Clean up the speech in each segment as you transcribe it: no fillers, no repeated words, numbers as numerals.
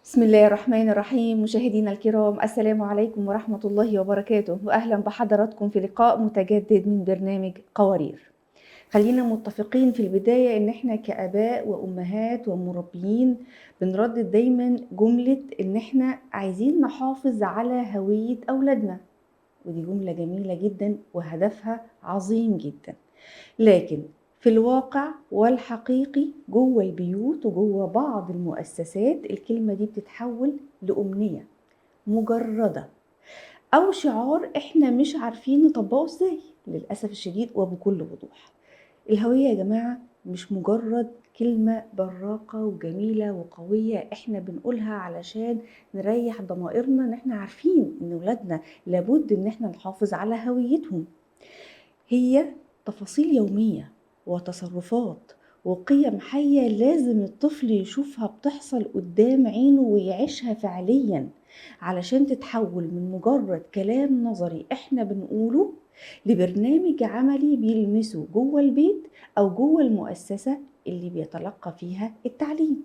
بسم الله الرحمن الرحيم. مشاهدينا الكرام، السلام عليكم ورحمة الله وبركاته، وأهلا بحضراتكم في لقاء متجدد من برنامج قوارير. خلينا متفقين في البداية إن إحنا كآباء وأمهات ومربيين بنردد دايما جملة إن إحنا عايزين نحافظ على هوية أولادنا، ودي جملة جميلة جدا وهدفها عظيم جدا. لكن في الواقع والحقيقي جوه البيوت وجوه بعض المؤسسات الكلمة دي بتتحول لأمنية مجردة أو شعار إحنا مش عارفين نطبقه إزاي، للأسف الشديد وبكل وضوح. الهوية يا جماعة مش مجرد كلمة براقة وجميلة وقوية إحنا بنقولها علشان نريح ضمائرنا إن إحنا عارفين إن ولادنا لابد إن إحنا نحافظ على هويتهم. هي تفاصيل يومية وتصرفات وقيم حية لازم الطفل يشوفها بتحصل قدام عينه ويعيشها فعليا، علشان تتحول من مجرد كلام نظري احنا بنقوله لبرنامج عملي بيلمسه جوه البيت او جوه المؤسسة اللي بيتلقى فيها التعليم.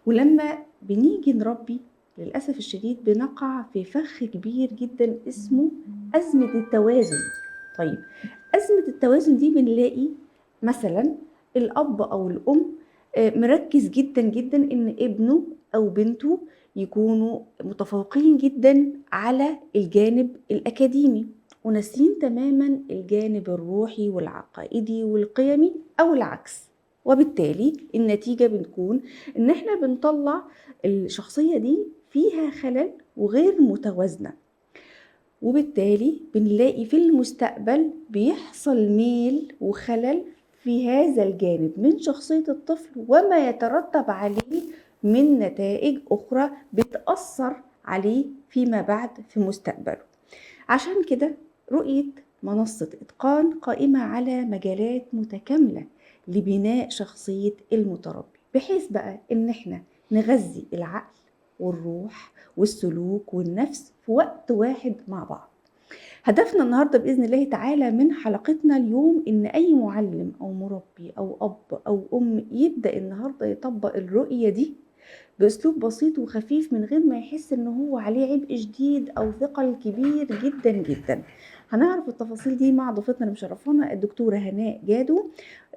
ولما بنيجي نربي للأسف الشديد بنقع في فخ كبير جدا اسمه أزمة التوازن. طيب، أزمة التوازن دي بنلاقي مثلا الأب أو الأم مركز جدا جدا إن ابنه أو بنته يكونوا متفوقين جدا على الجانب الأكاديمي، وناسين تماما الجانب الروحي والعقائدي والقيمي أو العكس. وبالتالي النتيجة بتكون إن إحنا بنطلع الشخصية دي فيها خلل وغير متوازنة، وبالتالي بنلاقي في المستقبل بيحصل ميل وخلل في هذا الجانب من شخصية الطفل، وما يترتب عليه من نتائج أخرى بتأثر عليه فيما بعد في مستقبله. عشان كده رؤية منصة إتقان قائمة على مجالات متكاملة لبناء شخصية المتربي، بحيث بقى إن إحنا نغذي العقل والروح والسلوك والنفس في وقت واحد مع بعض. هدفنا النهاردة بإذن الله تعالى من حلقتنا اليوم إن أي معلم أو مربي أو أب أو أم يبدأ النهاردة يطبق الرؤية دي بأسلوب بسيط وخفيف من غير ما يحس إن هو عليه عبء شديد أو ثقل كبير جدا جدا. هنعرف التفاصيل دي مع ضيفتنا المشرفانا الدكتورة هناء جادو،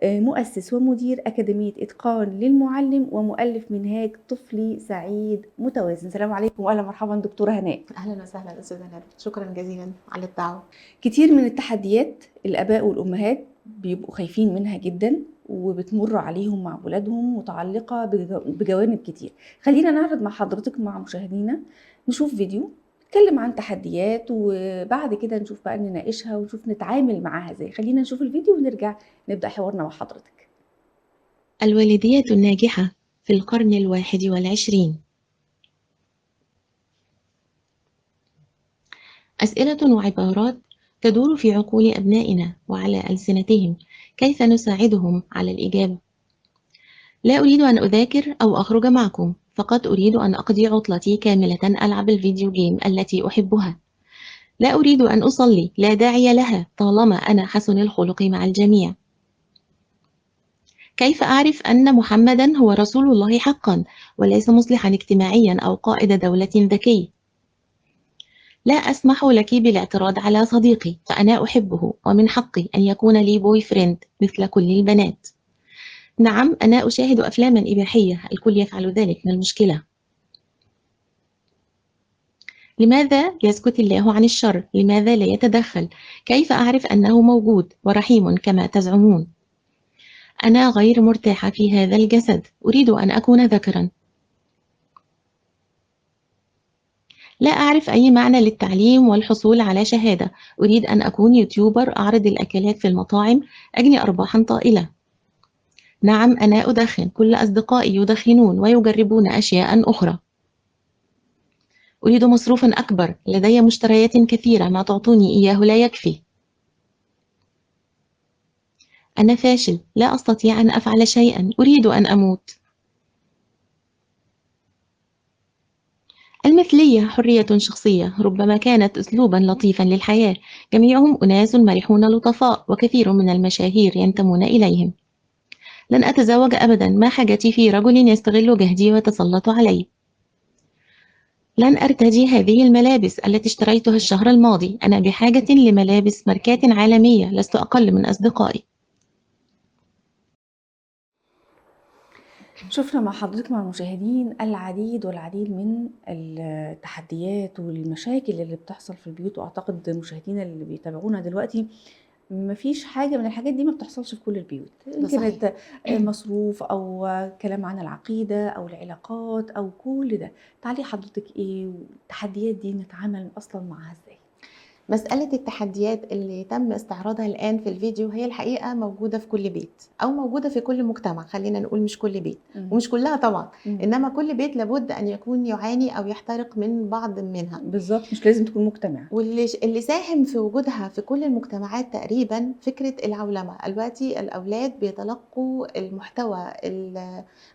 مؤسس ومدير أكاديمية إتقان للمعلم ومؤلف منهاج طفلي سعيد متوازن. السلام عليكم وأهلا مرحبا دكتورة هناء. أهلا وسهلا أستاذة نرى، شكرا جزيلا على الدعوة. كتير من التحديات الآباء والأمهات بيبقوا خايفين منها جدا وبتمر عليهم مع ولادهم متعلقة بجوانب كتير. خلينا نعرض مع حضرتك مع مشاهدينا نشوف فيديو نتكلم عن تحديات، وبعد كده نشوف بقى نناقشها ونشوف نتعامل معاها ازاي. خلينا نشوف الفيديو ونرجع نبدأ حوارنا مع حضرتك. الوالدية الناجحة في القرن 21. أسئلة وعبارات تدور في عقول أبنائنا وعلى ألسنتهم، كيف نساعدهم على الإجابة؟ لا أريد أن أذاكر أو أخرج معكم، فقط أريد أن أقضي عطلتي كاملة ألعب الفيديو جيم التي أحبها. لا أريد أن أصلي، لا داعي لها طالما أنا حسن الخلق مع الجميع. كيف أعرف أن محمدًا هو رسول الله حقًا وليس مصلحًا اجتماعيًا أو قائد دولة ذكي؟ لا أسمح لك بالاعتراض على صديقي، فأنا أحبه ومن حقي أن يكون لي بوي فريند مثل كل البنات. نعم، أنا أشاهد أفلامًا إباحية، الكل يفعل ذلك، ما المشكلة؟ لماذا يسكت الله عن الشر؟ لماذا لا يتدخل؟ كيف أعرف أنه موجود ورحيم كما تزعمون؟ أنا غير مرتاحة في هذا الجسد، أريد أن أكون ذكرًا. لا أعرف أي معنى للتعليم والحصول على شهادة، أريد أن أكون يوتيوبر أعرض الأكلات في المطاعم، أجني أرباحًا طائلة. نعم، أنا أدخن، كل أصدقائي يدخنون ويجربون أشياء أخرى. أريد مصروفًا أكبر، لدي مشتريات كثيرة، ما تعطوني إياه لا يكفي. أنا فاشل، لا أستطيع أن أفعل شيئًا، أريد أن أموت. المثلية حرية شخصية، ربما كانت أسلوبًا لطيفًا للحياة، جميعهم أناس مرحون لطفاء وكثير من المشاهير ينتمون إليهم. لن أتزوج أبدًا، ما حاجتي في رجل يستغل جهدي ويتسلط علي. لن أرتدي هذه الملابس التي اشتريتها الشهر الماضي. أنا بحاجة لملابس ماركات عالمية، لست أقل من أصدقائي. شفنا مع حضرتك مع المشاهدين العديد والعديد من التحديات والمشاكل اللي بتحصل في البيوت، واعتقد مشاهدينا اللي بيتابعونا دلوقتي مفيش حاجة من الحاجات دي ما بتحصلش في كل البيوت، ده إن صحيح. كانت مصروف أو كلام عن العقيدة أو العلاقات أو كل ده. تعالي حضرتك إيه والتحديات دي نتعامل أصلا معاها إزاي؟ مسألة التحديات اللي تم استعراضها الآن في الفيديو هي الحقيقة موجودة في كل بيت أو موجودة في كل مجتمع، خلينا نقول مش كل بيت ومش كلها طبعا، إنما كل بيت لابد أن يكون يعاني أو يحترق من بعض منها. بالظبط، مش لازم تكون مجتمع. واللي ساهم في وجودها في كل المجتمعات تقريبا فكرة العولمة. دلوقتي الأولاد بيتلقوا المحتوى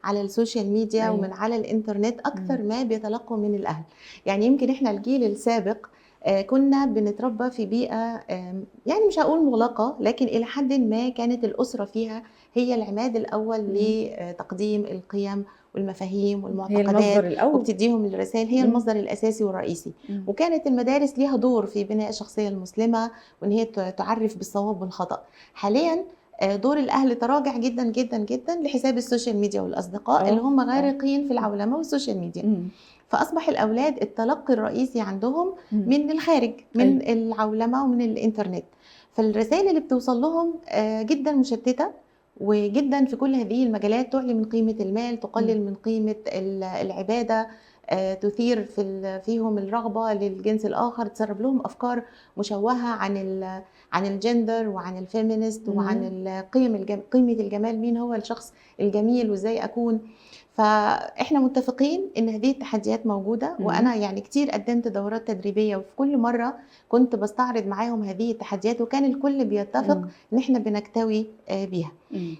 على السوشيال ميديا أيوة. ومن على الإنترنت أكثر ما بيتلقوا من الأهل. يعني يمكن إحنا الجيل السابق كنا بنتربى في بيئة يعني مش هقول مغلقة، لكن إلى حد ما كانت الأسرة فيها هي العماد الأول لتقديم القيم والمفاهيم هي والمعتقدات، المصدر الأول. وبتديهم الرسائل، هي المصدر الأساسي والرئيسي. وكانت المدارس ليها دور في بناء الشخصية المسلمة وإن هي تعرف بالصواب والخطأ. حاليا دور الأهل تراجع جدا جدا جدا لحساب السوشيال ميديا والأصدقاء اللي هم غارقين في العولمة والسوشيال ميديا. فأصبح الأولاد التلقي الرئيسي عندهم من الخارج، من العولمة ومن الإنترنت. فالرسائل اللي بتوصل لهم جدا مشتتة وجدا في كل هذه المجالات، تعلي من قيمة المال، تقلل من قيمة العبادة، تثير فيهم الرغبة للجنس الآخر، تسرب لهم أفكار مشوهة عن الجندر وعن الفيمينست وعن قيمة الجمال، مين هو الشخص الجميل وازاي أكون. فإحنا متفقين إن هذه التحديات موجودة، وأنا يعني كتير قدمت دورات تدريبية وفي كل مرة كنت بستعرض معاهم هذه التحديات، وكان الكل بيتفق إن إحنا بنكتوي بيها.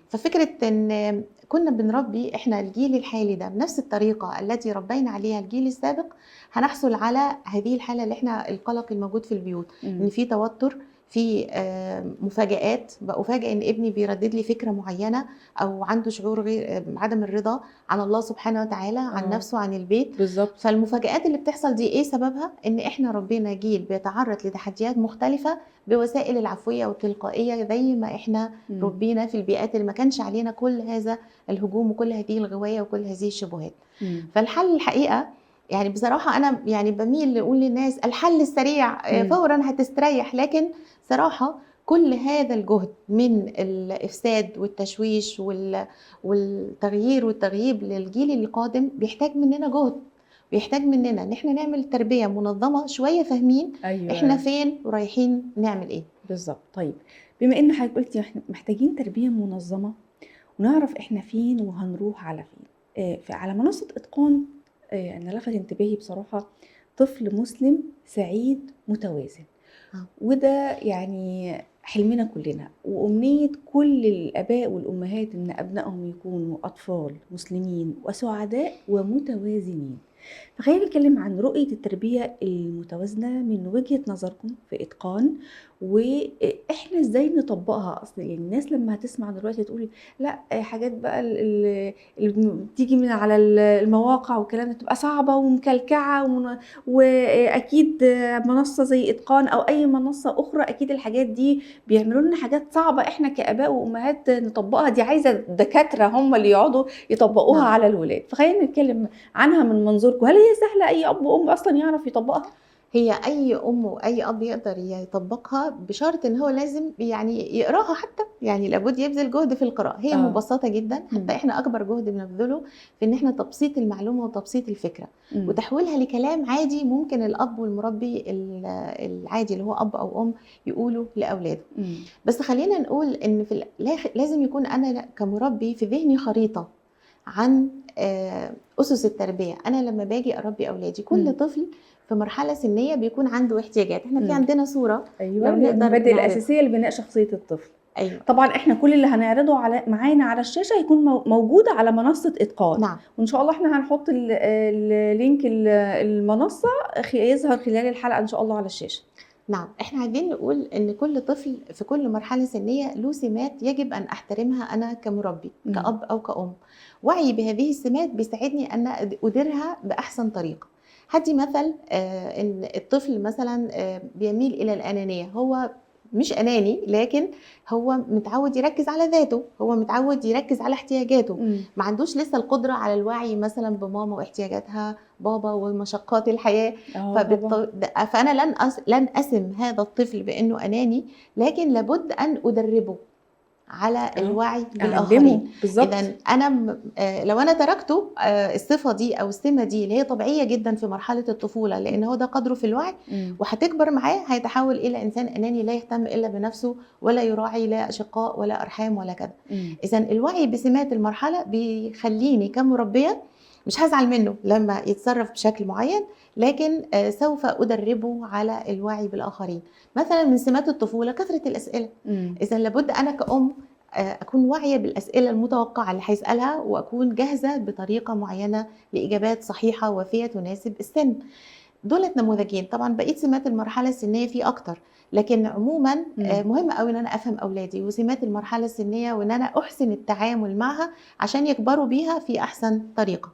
ففكرة إن كنا بنربي إحنا الجيل الحالي ده بنفس الطريقة التي ربينا عليها الجيل السابق، هنحصل على هذه الحالة اللي إحنا القلق الموجود في البيوت، إن في توتر، في مفاجآت. بأفاجئ إن ابني بيردد لي فكرة معينة أو عنده شعور غير عدم الرضا عن الله سبحانه وتعالى، عن نفسه، عن البيت. بالظبط. فالمفاجآت اللي بتحصل دي إيه سببها؟ إن إحنا ربينا جيل بيتعرض لتحديات مختلفة بوسائل العفوية والتلقائية، زي ما إحنا ربينا في البيئات اللي ما كانش علينا كل هذا الهجوم وكل هذه الغواية وكل هذه الشبهات. فالحل الحقيقة يعني بصراحة أنا يعني بميل لأقول للناس الحل السريع فورا هتستريح، لكن صراحة كل هذا الجهد من الإفساد والتشويش والتغيير والتغييب للجيل القادم بيحتاج مننا جهد، بيحتاج مننا ان احنا نعمل تربية منظمة شوية، فاهمين احنا فين ورايحين نعمل ايه بالظبط. طيب بما ان حضرتك قلتي احنا محتاجين تربية منظمة ونعرف احنا فين وهنروح على فين، على منصة اتقان انا لفت انتباهي بصراحة طفل مسلم سعيد متوازن. وده يعني حلمنا كلنا وأمنية كل الآباء والأمهات إن أبنائهم يكونوا أطفال مسلمين وسعداء ومتوازنين. فخلينا نتكلم عن رؤية التربية المتوازنة من وجهة نظركم في إتقان، وإحنا إزاي نطبقها أصلا. يعني الناس لما هتسمع دلوقتي تقول لا حاجات بقى اللي بتيجي من على المواقع والكلام تبقى صعبة ومكلكعة وأكيد منصة زي إتقان أو أي منصة أخرى أكيد الحاجات دي بيعملوا لنا حاجات صعبة إحنا كآباء وأمهات نطبقها، دي عايزة دكاترة هم اللي يقعدوا يطبقوها على الولاد. فخلينا نتكلم عنها من منظوركم، هل هي سهلة أي أب وأم أصلا يعرف يطبقها؟ هي أي أم وأي أب يقدر يطبقها بشرط إن هو لازم يعني يقراها، حتى يعني لابد يبذل جهد في القراءة. هي مبسطة جدا، حتى إحنا أكبر جهد بنبذله في إن إحنا تبسيط المعلومة وتبسيط الفكرة وتحويلها لكلام عادي ممكن الأب والمربي العادي اللي هو أب أو أم يقولوا لأولاده. بس خلينا نقول إن في لازم يكون أنا كمربي في ذهني خريطة عن أسس التربية. أنا لما باجي أربي أولادي، كل طفل في مرحلة سنية بيكون عنده احتياجات. احنا في عندنا صورة أيوة المبادئ الأساسية لبناء شخصية الطفل. أيوة. طبعا احنا كل اللي هنعرضه معانا على الشاشة هيكون موجود على منصة إتقان. نعم. وإن شاء الله احنا هنحط اللينك المنصة يظهر خلال الحلقة إن شاء الله على الشاشة. نعم. احنا عايزين نقول ان كل طفل في كل مرحلة سنية له سمات يجب ان احترمها انا كمربي كأب او كأم. وعي بهذه السمات بيساعدني ان اديرها باحسن طريقة. هدي مثل ان الطفل مثلا بيميل الى الانانيه. هو مش اناني، لكن هو متعود يركز على ذاته، هو متعود يركز على احتياجاته، ما عندوش لسه القدره على الوعي مثلا بماما واحتياجاتها بابا ومشقات الحياه. طبعا. فانا لن اسم هذا الطفل بانه اناني، لكن لابد ان ادربه على الوعي بالاخرين. أعلمه بالظبط. اذا انا لو انا تركته الصفه دي او السمه دي اللي هي طبيعيه جدا في مرحله الطفوله، لان هو ده قدره في الوعي، وهتكبر معاه هيتحول الى انسان اناني لا يهتم الا بنفسه ولا يراعي لا اشقاء ولا ارحام ولا كذا. اذا الوعي بسمات المرحله بيخليني كمربيه مش هزعل منه لما يتصرف بشكل معين، لكن سوف أدربه على الوعي بالآخرين. مثلا من سمات الطفولة كثرة الأسئلة. إذا لابد أنا كأم أكون واعية بالأسئلة المتوقعة اللي هيسألها، وأكون جاهزة بطريقة معينة لإجابات صحيحة وافية تناسب السن. دولت نموذجين. طبعا بقيت سمات المرحله السنيه في اكتر، لكن عموما مهم قوي ان انا افهم اولادي وسمات المرحله السنيه، وان انا احسن التعامل معها عشان يكبروا بيها في احسن طريقه.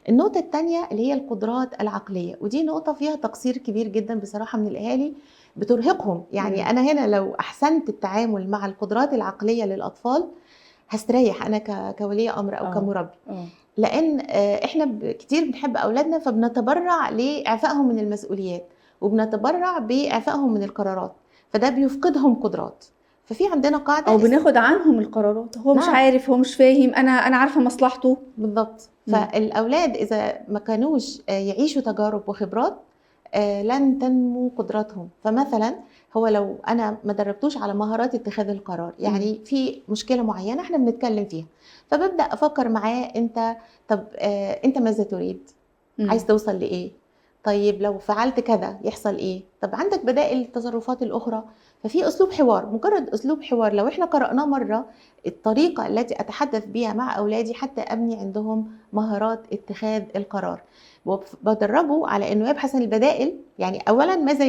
النقطه الثانيه اللي هي القدرات العقليه، ودي نقطه فيها تقصير كبير جدا بصراحه من الاهالي، بترهقهم. يعني انا هنا لو احسنت التعامل مع القدرات العقليه للاطفال هستريح انا كولي امر او كمربي. لان احنا كتير بنحب اولادنا، فبنتبرع لاعفائهم من المسؤوليات، وبنتبرع باعفائهم من القرارات، فده بيفقدهم قدرات. ففي عندنا قاعده او بناخد عنهم القرارات، هو مش عارف، هو مش فاهم، انا عارفه مصلحته بالضبط. فالاولاد اذا ما كانوش يعيشوا تجارب وخبرات لن تنمو قدراتهم. فمثلا هو لو انا ما دربتوش على مهارات اتخاذ القرار، يعني في مشكله معينه احنا بنتكلم فيها، فببدا افكر معاه انت طب انت ماذا تريد؟ عايز توصل لايه؟ طيب لو فعلت كذا يحصل ايه؟ طب عندك بدائل التصرفات الاخرى؟ ففي اسلوب حوار، مجرد اسلوب حوار لو احنا قرأناه مره، الطريقه التي اتحدث بها مع اولادي حتى ابني عندهم مهارات اتخاذ القرار. بدربه على انه يبحث عن البدائل. يعني اولا ماذا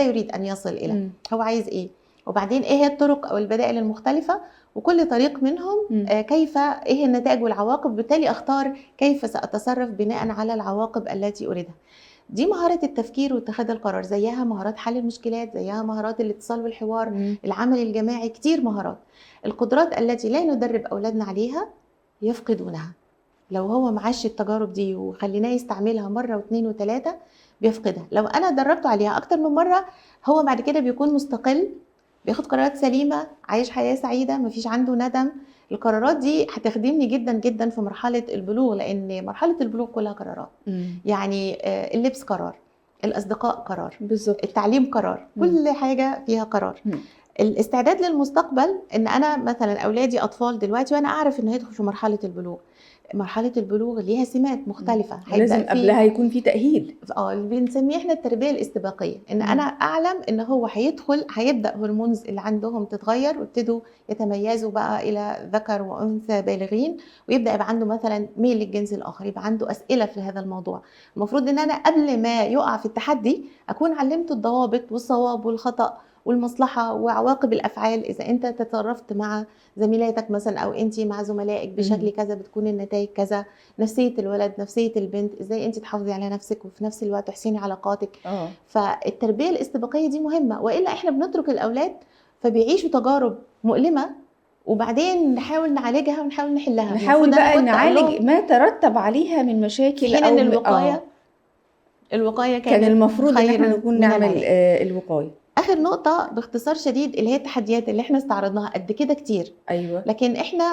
يريد ان يصل الى، هو عايز ايه، وبعدين ايه هي الطرق او البدائل المختلفه، وكل طريق منهم كيف ايه النتائج والعواقب، بالتالي اختار كيف ساتصرف بناء على العواقب التي اريدها. دي مهارة التفكير واتخاذ القرار، زيها مهارات حل المشكلات، زيها مهارات الاتصال والحوار، العمل الجماعي، كتير مهارات. القدرات التي لا ندرب أولادنا عليها يفقدونها. لو هو معاش التجارب دي وخليناه يستعملها مرة واثنين وثلاثة بيفقدها. لو أنا دربته عليها أكتر من مرة هو بعد كده بيكون مستقل، بياخد قرارات سليمة، عايش حياة سعيدة، مفيش عنده ندم. القرارات دي هتخدمني جدا جدا في مرحلة البلوغ، لأن مرحلة البلوغ كلها قرارات. يعني اللبس قرار، الأصدقاء قرار، بالزبط. التعليم قرار، كل حاجة فيها قرار. الاستعداد للمستقبل، ان انا مثلا اولادي اطفال دلوقتي وانا اعرف انه هيدخل في مرحله البلوغ. مرحله البلوغ ليها سمات مختلفه، لازم قبلها يكون في تاهيل. بنسميه احنا التربيه الاستباقيه، ان انا اعلم ان هو هيبدا هرمونز اللي عندهم تتغير، ويبتدوا يتميزوا بقى الى ذكر وانثى بالغين، ويبدا يبقى عنده مثلا ميل للجنس الاخر، يبقى عنده اسئله في هذا الموضوع. المفروض ان انا قبل ما يقع في التحدي اكون علمته الضوابط والصواب والخطا والمصلحه وعواقب الافعال. اذا انت تصرفت مع زميلاتك مثلا او انت مع زملائك بشكل كذا بتكون النتائج كذا. نفسيه الولد، نفسيه البنت، ازاي انت تحافظي على نفسك وفي نفس الوقت تحسيني علاقاتك. فالتربيه الاستباقيه دي مهمه، والا احنا بنترك الاولاد فبيعيشوا تجارب مؤلمه، وبعدين نحاول نعالجها ونحاول نحلها. نحاول بقى نعالج ما ترتب عليها من مشاكل، حين ان الوقايه كان المفروض ان احنا نكون نعمل الوقايه. اخر نقطه باختصار شديد اللي هي التحديات اللي احنا استعرضناها قد كده كتير. ايوه. لكن احنا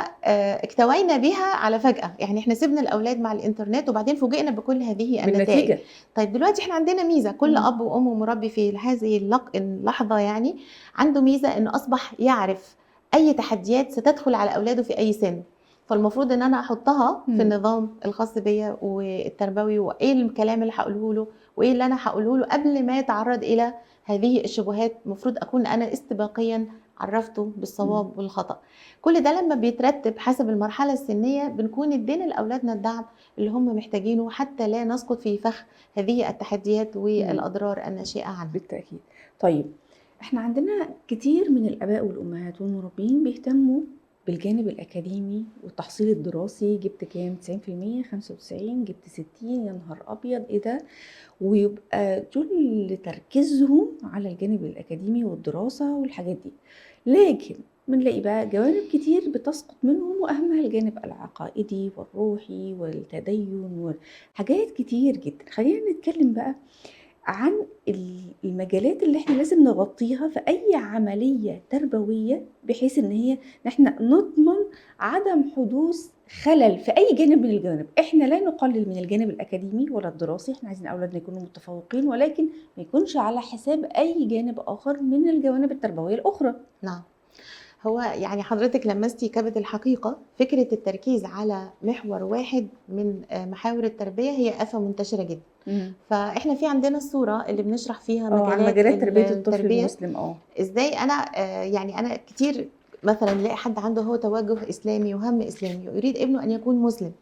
اكتوينا بها على فجأة. يعني احنا سيبنا الاولاد مع الانترنت وبعدين فوجئنا بكل هذه النتائج. طيب دلوقتي احنا عندنا ميزه، كل اب وام ومربي في هذه اللحظه يعني عنده ميزه انه اصبح يعرف اي تحديات ستدخل على اولاده في اي سن. فالمفروض ان انا احطها في النظام الخاص بيا والتربوي، وايه الكلام اللي هقوله له وايه اللي انا هقوله له قبل ما يتعرض الى هذه الشبهات. المفروض اكون انا استباقيا عرفته بالصواب والخطأ. كل ده لما بيترتب حسب المرحلة السنية بنكون ادينا لأولادنا الدعم اللي هم محتاجينه حتى لا نسقط في فخ هذه التحديات والأضرار الناشئة عنها. بالتأكيد. طيب احنا عندنا كتير من الآباء والأمهات والمربين بيهتموا بالجانب الأكاديمي والتحصيل الدراسي، جبت كام؟ 90%، 95، جبت 60، يا نهار أبيض إيه ده؟ ويبقى كل تركيزهم على الجانب الأكاديمي والدراسة والحاجات دي. لكن بنلاقي بقى جوانب كتير بتسقط منهم، وأهمها الجانب العقائدي والروحي والتدين وحاجات كتير جدا. خلينا نتكلم بقى عن المجالات اللي احنا لازم نغطيها في اي عملية تربوية، بحيث ان هي احنا نضمن عدم حدوث خلل في اي جانب من الجوانب. احنا لا نقلل من الجانب الاكاديمي ولا الدراسي، احنا عايزين اولادنا يكونوا متفوقين، ولكن ما يكونش على حساب اي جانب اخر من الجوانب التربوية الاخرى. نعم. هو يعني حضرتك لمستي كبد الحقيقة. فكرة التركيز على محور واحد من محاور التربية هي آفة منتشرة جدا. فإحنا في عندنا الصورة اللي بنشرح فيها عن مجالات تربية الطفل المسلم. إزاي أنا يعني أنا كتير مثلا نلاقي حد عنده هو توجه إسلامي وهم إسلامي ويريد ابنه أن يكون مسلم،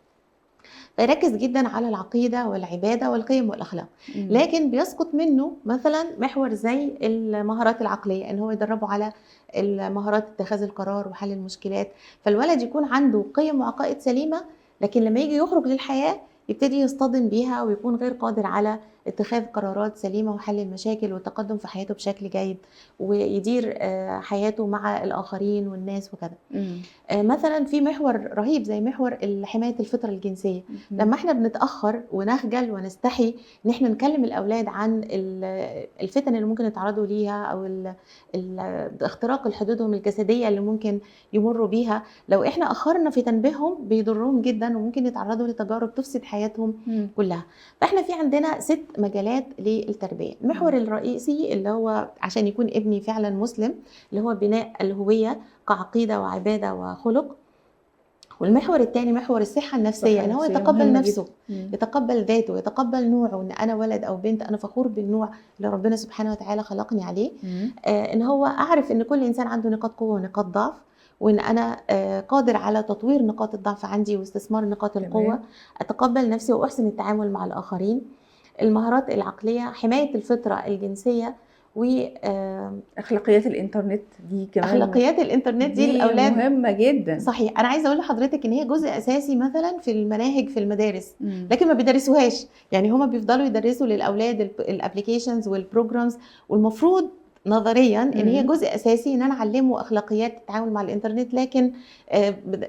فيركز جدا على العقيدة والعبادة والقيم والأخلاق، لكن بيسقط منه مثلا محور زي المهارات العقلية، ان هو يدربه على المهارات اتخاذ القرار وحل المشكلات. فالولد يكون عنده قيم وعقائد سليمة، لكن لما يجي يخرج للحياة يبتدي يصطدم بيها ويكون غير قادر على اتخاذ قرارات سليمة وحل المشاكل والتقدم في حياته بشكل جيد، ويدير حياته مع الآخرين والناس وكذا. مثلا في محور رهيب زي محور حماية الفطرة الجنسية. لما احنا بنتأخر ونخجل ونستحي ان احنا نكلم الأولاد عن الفتن اللي ممكن يتعرضوا ليها، أو اختراق حدودهم الجسدية اللي ممكن يمروا بيها، لو احنا أخرنا في تنبيههم بيضرهم جدا وممكن يتعرضوا لتجارب تفسد حياتهم كلها. فاحنا في عندنا 6 مجالات للتربية. المحور الرئيسي اللي هو عشان يكون ابني فعلا مسلم، اللي هو بناء الهوية كعقيدة وعبادة وخلق. والمحور الثاني محور الصحة النفسية، ان هو يتقبل نفسه، يتقبل ذاته، يتقبل نوعه، ان انا ولد او بنت انا فخور بالنوع اللي ربنا سبحانه وتعالى خلقني عليه. ان هو اعرف ان كل انسان عنده نقاط قوة ونقاط ضعف، وان انا قادر على تطوير نقاط الضعف عندي واستثمار نقاط القوة. اتقبل نفسي واحسن التعامل مع الاخرين. المهارات العقلية، حماية الفطرة الجنسية، و اخلاقيات الانترنت دي كمان. اخلاقيات الانترنت دي الاولاد مهمه جدا. صحيح. انا عايزه اقول لحضرتك ان هي جزء اساسي مثلا في المناهج في المدارس، لكن ما بيدرسوهاش. يعني هما بيفضلوا يدرسوا للاولاد الابلكيشنز والبروجرامز، والمفروض نظريا ان هي جزء اساسي ان انا اعلمه اخلاقيات التعامل مع الانترنت، لكن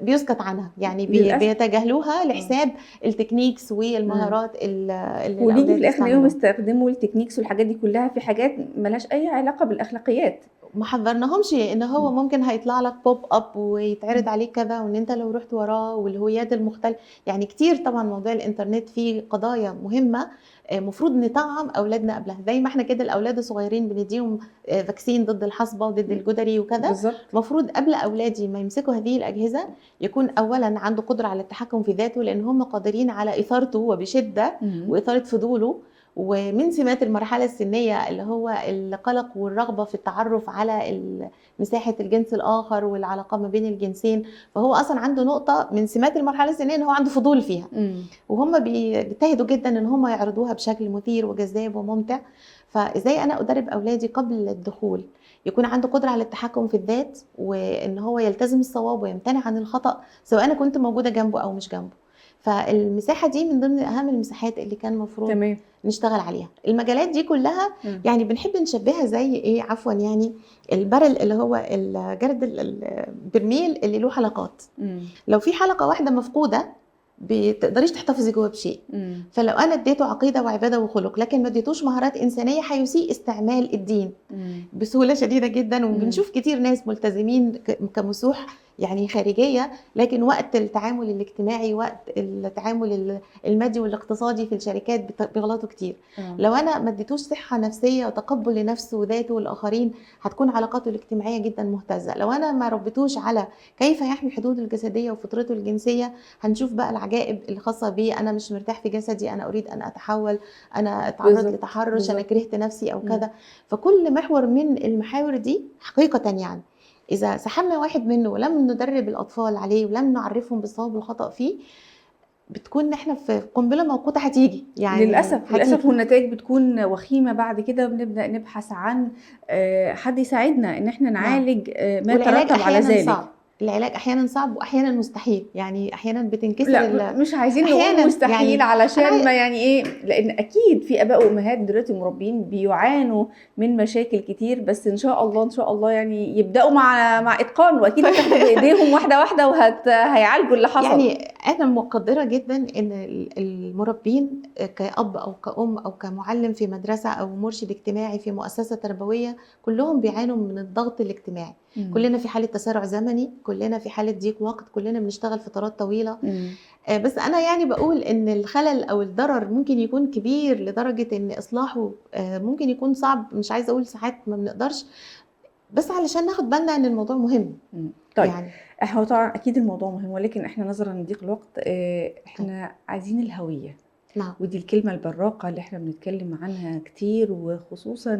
بيسكت عنها، يعني بيتجاهلوها لحساب التكنيكس والمهارات اللي ونيجي في الاخر يوم يستخدموا التكنيكس والحاجات دي كلها في حاجات ملهاش اي علاقه بالاخلاقيات. ما حذرناهمش ان هو ممكن هيطلع لك بوب اب ويتعرض عليك كذا، وان انت لو رحت وراه والهويات المختلفه. يعني كتير طبعا موضوع الانترنت فيه قضايا مهمه مفروض نطعم اولادنا قبلها، زي ما احنا كده الاولاد الصغيرين بنديهم فاكسين ضد الحصبه وضد الجدري وكذا. المفروض قبل اولادي ما يمسكوا هذه الاجهزه يكون اولا عنده قدره على التحكم في ذاته، لان هم قادرين على اثارته وبشده واثاره فضوله. ومن سمات المرحلة السنية اللي هو القلق والرغبة في التعرف على مساحة الجنس الآخر والعلاقة ما بين الجنسين. فهو أصلا عنده نقطة من سمات المرحلة السنية إن هو عنده فضول فيها، وهم بيجتهدوا جدا إن هم يعرضوها بشكل مثير وجذاب وممتع. فإزاي أنا أدرب أولادي قبل الدخول يكون عنده قدرة على التحكم في الذات، وإن هو يلتزم الصواب ويمتنع عن الخطأ سواء أنا كنت موجودة جنبه أو مش جنبه. فالمساحة دي من ضمن أهم المساحات اللي كان المفروض نشتغل عليها. المجالات دي كلها يعني بنحب نشبهها زي ايه، عفوا، يعني البرل اللي هو الجرد البرميل اللي له حلقات. لو في حلقة واحدة مفقودة بتقدريش تحتفظي جوه بشيء. فلو انا اديته عقيده وعباده وخلق لكن ما اديتوش مهارات انسانيه هيسيء استعمال الدين بسهوله شديده جدا. وبنشوف كتير ناس ملتزمين كمسوح يعني خارجيه، لكن وقت التعامل الاجتماعي، وقت التعامل المادي والاقتصادي في الشركات بيغلطوا كتير. لو انا ما اديتوش صحه نفسيه وتقبل لنفسه وذاته والاخرين هتكون علاقاته الاجتماعيه جدا مهتزه. لو انا ما ربيتوش على كيف يحمي حدوده الجسديه وفطرته الجنسيه هنشوف بقى العجائب الخاصه بيه. انا مش مرتاح في جسدي، انا اريد ان اتحول، انا اتعرض لتحرش، انا كرهت نفسي او كذا. فكل محور من المحاور دي حقيقه يعني إذا سحبنا واحد منه ولم ندرب الأطفال عليه ولم نعرفهم بالصواب والخطأ فيه بتكون احنا في قنبله موقوته هتيجي يعني للاسف والنتائج بتكون وخيمه بعد كده. بنبدا نبحث عن حد يساعدنا ان احنا نعالج ما ترتب على ذلك. العلاج احيانا صعب واحيانا مستحيل، يعني احيانا بتنكسر لا مش عايزين نقول احيانا مستحيل يعني علشان انا ما يعني ايه، لان اكيد في اباء وامهات دلوقتي مربين بيعانوا من مشاكل كتير، بس ان شاء الله ان شاء الله يعني يبداوا مع اتقان، واكيد هتاخدوا بايديهم واحده واحده هيعالجوا اللي حصل. يعني انا مقدره جدا ان المربين كأب او كأم او كمعلم في مدرسه او مرشد اجتماعي في مؤسسه تربويه كلهم بيعانوا من الضغط الاجتماعي. كلنا في حاله تسارع زمني، كلنا في حاله ضيق وقت، كلنا بنشتغل فترات طويله. بس انا يعني بقول ان الخلل او الضرر ممكن يكون كبير لدرجه ان اصلاحه ممكن يكون صعب، مش عايزه اقول ساعات ما بنقدرش، بس علشان ناخد بالنا ان الموضوع مهم. طيب يعني هو طبعا اكيد الموضوع مهم، ولكن احنا نظرا لضيق الوقت احنا طيب. عايزين الهويه. نعم. ودي الكلمة البراقة اللي احنا بنتكلم عنها كتير، وخصوصا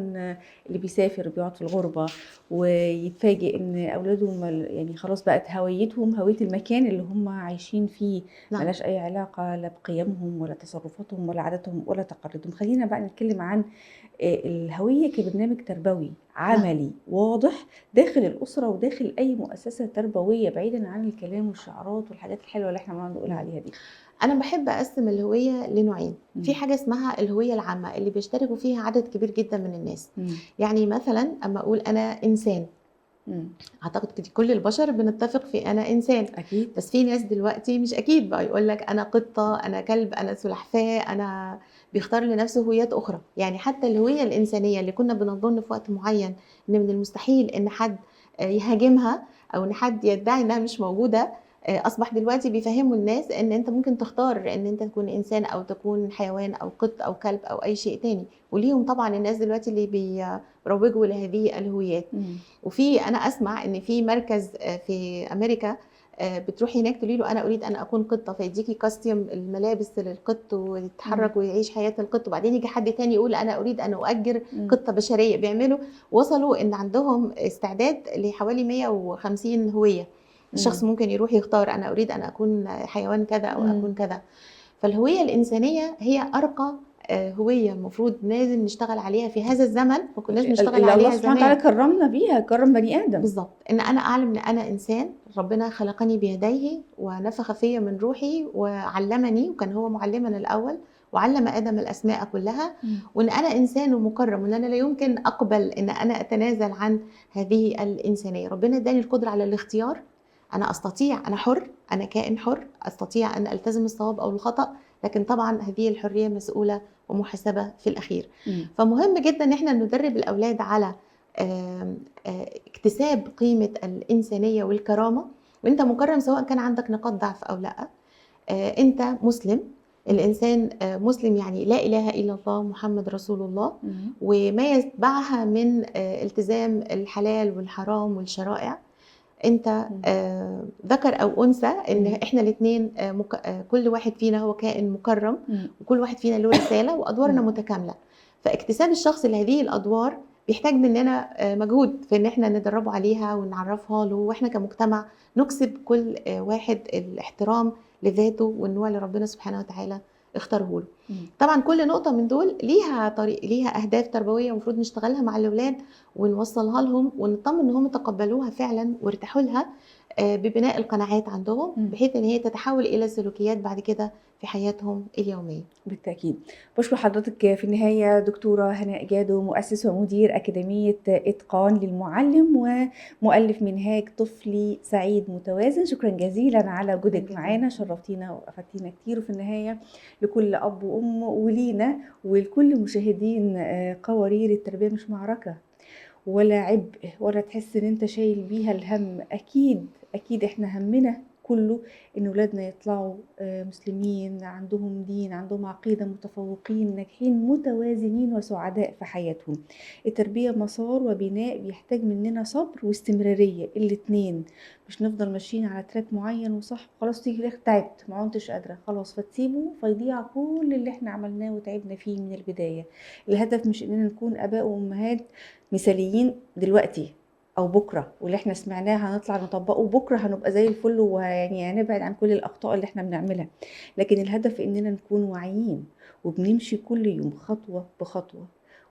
اللي بيسافر بيقعد في الغربة ويتفاجئ ان اولاده يعني خلاص بقت هويتهم هوية المكان اللي هم عايشين فيه، نعم. ملاش اي علاقة لا بقيمهم ولا تصرفاتهم ولا عاداتهم ولا تقاليدهم. خلينا بقى نتكلم عن الهوية كبرنامج تربوي عملي واضح داخل الأسرة وداخل أي مؤسسة تربوية، بعيدا عن الكلام والشعارات والحاجات الحلوة اللي احنا بنقعد نقول عليها دي. أنا باحب أقسّم الهوية لنوعين، في حاجة اسمها الهوية العامة اللي بيشتركوا فيها عدد كبير جدًا من الناس، يعني مثلًا أمّا أقول أنا إنسان، أعتقد كل البشر بنتفق في أنا إنسان، أكيد. بس في ناس دلوقتي مش أكيد بقى يقول لك أنا قطة، أنا كلب، أنا سلحفاة، أنا بيختار لنفسه هويات أخرى، يعني حتى الهوية الإنسانية اللي كنا بنظن في وقت معين إن من المستحيل إن حد يهاجمها أو إن حد يدعي إنها مش موجودة، أصبح دلوقتي بيفهموا الناس إن أنت ممكن تختار إن أنت تكون إنسان أو تكون حيوان أو قط أو كلب أو أي شيء تاني، وليهم طبعًا الناس دلوقتي اللي بيروجوا لهذه الهويات. وفي أنا أسمع إن في مركز في أمريكا بتروحي هناك تقولي له أنا أريد أن أكون قطة، فيديكي كاستيوم الملابس للقط ويتحرك ويعيش حياة القط، وبعدين يجي حد تاني يقول أنا أريد أن أؤجر قطة بشرية. بيعملوا وصلوا إن عندهم استعداد لحوالي 150 هوية. الشخص ممكن يروح يختار أنا أريد أن أكون حيوان كذا أو أكون كذا. فالهوية الإنسانية هي أرقى هوية المفروض لازم نشتغل عليها في هذا الزمن، ما كناش بنشتغل اللي الله عليها سبحانه وتعالى زمان. كرمنا بيها، كرم بني آدم. بالضبط، إن أنا أعلم إن أنا إنسان، ربنا خلقني بيديه ونفخ في من روحي وعلمني، وكان هو معلمنا الأول وعلم آدم الأسماء كلها، وإن أنا إنسان ومكرم، وإن أنا لا يمكن أقبل إن أنا أتنازل عن هذه الإنسانية. ربنا اداني القدرة على الاختيار، أنا أستطيع، أنا حر، أنا كائن حر، أستطيع أن ألتزم الصواب أو الخطأ، لكن طبعًا هذه الحرية مسؤولة ومحاسبة في الأخير. فمهم جدًا إن إحنا ندرب الأولاد على اكتساب قيمة الإنسانية والكرامة، وأنت مكرم سواء كان عندك نقاط ضعف أو لأ. أنت مسلم، الإنسان مسلم يعني لا إله إلا الله محمد رسول الله، وما يتبعها من التزام الحلال والحرام والشرائع. أنت ذكر أو أنثى، إن إحنا الاتنين كل واحد فينا هو كائن مكرم، وكل واحد فينا له رسالة وأدوارنا متكاملة. فاكتساب الشخص لهذه الأدوار بيحتاج مننا مجهود في إن إحنا ندربه عليها ونعرفها له، وإحنا كمجتمع نكسب كل واحد الاحترام لذاته والنوع اللي ربنا سبحانه وتعالى اختاره له. طبعا كل نقطة من دول ليها طريق، ليها أهداف تربوية المفروض نشتغلها مع الأولاد ونوصلها لهم ونطمن إن هم تقبلوها فعلا وارتاحوا لها، ببناء القناعات عندهم بحيث إن هي تتحول إلى سلوكيات بعد كده في حياتهم اليومية. بالتأكيد. بشكر حضرتك في النهاية دكتورة هناء جادو، مؤسس ومدير أكاديمية إتقان للمعلم ومؤلف منهاج طفلي سعيد متوازن. شكرا جزيلا على وجودك معانا، شرفتينا وأفدتينا كتير. وفي النهاية لكل أب وأم ولينا ولكل مشاهدين قوارير، التربية مش معركة ولا عبء ولا تحس ان انت شايل بيها الهم. اكيد احنا همنا كله ان ولادنا يطلعوا مسلمين، عندهم دين، عندهم عقيدة، متفوقين، ناجحين، متوازنين، وسعداء في حياتهم. التربية مسار وبناء بيحتاج مننا صبر واستمرارية، الاتنين. مش نفضل ماشيين على تراك معين وصح خلاص تيجي لك تعبت ما عدتش قادرة خلاص فتسيبه فيضيع كل اللي احنا عملناه وتعبنا فيه من البداية. الهدف مش اننا نكون اباء وامهات مثاليين دلوقتي او بكره، واللي احنا سمعناه هنطلع نطبقه بكره هنبقى زي الفل ويعني هنبعد عن كل الاخطاء اللي احنا بنعملها. لكن الهدف اننا نكون واعيين وبنمشي كل يوم خطوه بخطوه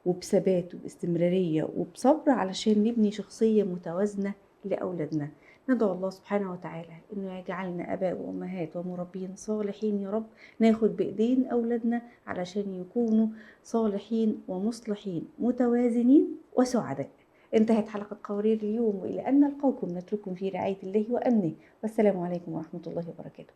وبثبات وباستمراريه وبصبر علشان نبني شخصيه متوازنه لاولادنا. ندعو الله سبحانه وتعالى إنه يجعلنا آباء وأمهات ومربين صالحين يا رب، ناخد بإيدين أولادنا علشان يكونوا صالحين ومصلحين متوازنين وسعداء. انتهت حلقة قوارير اليوم، وإلى أن نلقاكم نترككم في رعاية الله وأمنه، والسلام عليكم ورحمة الله وبركاته.